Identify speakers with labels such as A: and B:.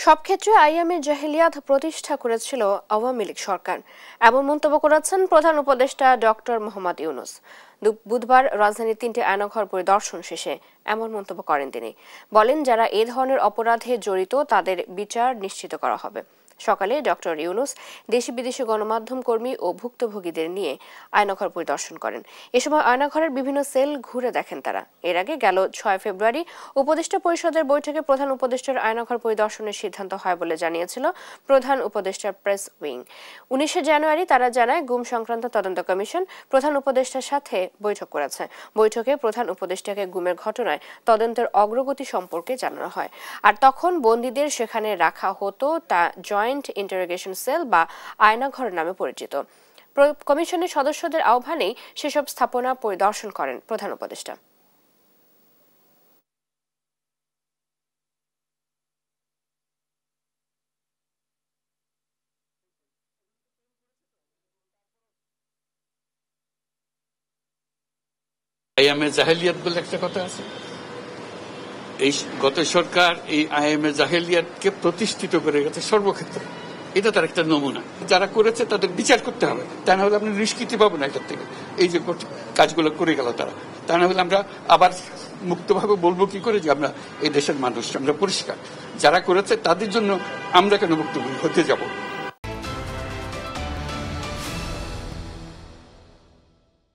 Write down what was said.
A: সব ক্ষেত্রে আইএমএ জাহিলিয়াত প্রতিষ্ঠা করেছিল আওয়ামী লীগ সরকার, এমন মন্তব্য করেছেন প্রধান উপদেষ্টা ডক্টর মোহাম্মদ ইউনূস। বুধবার রাজধানীর 3টি আয়নাঘর পরিদর্শন শেষে এমন মন্তব্য করেন তিনি। বলেন, যারা এ ধরনের অপরাধে জড়িত তাদের বিচার নিশ্চিত করা হবে। সকালে ডক্টর ইউনূস দেশি বিদেশি গণমাধ্যম কর্মী ও ভুক্তভোগীদের নিয়ে আয়নাঘর পরিদর্শন করেন। এ সময় আয়নাঘরের বিভিন্ন সেল ঘুরে দেখেন তারা। এর আগে গেল 6 ফেব্রুয়ারি উপদেষ্টা পরিষদের বৈঠকে প্রধান উপদেষ্টার আয়নাঘর পরিদর্শনের সিদ্ধান্ত হয় বলে জানিয়েছিল প্রধান উপদেষ্টার প্রেস উইং। 19 জানুয়ারি তারা জানায়, গুম সংক্রান্ত তদন্ত কমিশন প্রধান উপদেষ্টার সাথে বৈঠক করেছে। বৈঠকে প্রধান উপদেষ্টাকে গুমের ঘটনায় তদন্তের অগ্রগতি সম্পর্কে জানানো হয়। আর তখন বন্দীদের সেখানে রাখা হতো, তা জয়েন্ট ইন্টারোগেশন সেল বা আয়নাঘর নামে পরিচিত। কমিশনের সদস্যদের আহ্বানেই সেসব স্থাপনা পরিদর্শন করেন প্রধান উপদেষ্টা।
B: আইএমএ জাহেলিয়াত বলে একটা কথা আছে। এই গত সরকার এই আইএমএ জাহেলিয়াতকে প্রতিষ্ঠিত করে গেছে সর্বক্ষেত্রে। এটা তার একটা নমুনা। যারা করেছে তাদের বিচার করতে হবে, তা না হলে আপনি নিষ্কৃতি পাবো না এটার থেকে। এই যে কাজগুলো করে গেল তারা, তা না হলে আমরা আবার মুক্তভাবে বলবো কি করে যে আমরা এই দেশের মানুষ, আমরা পরিষ্কার। যারা করেছে তাদের জন্য আমরা কেন মুক্ত হতে যাব?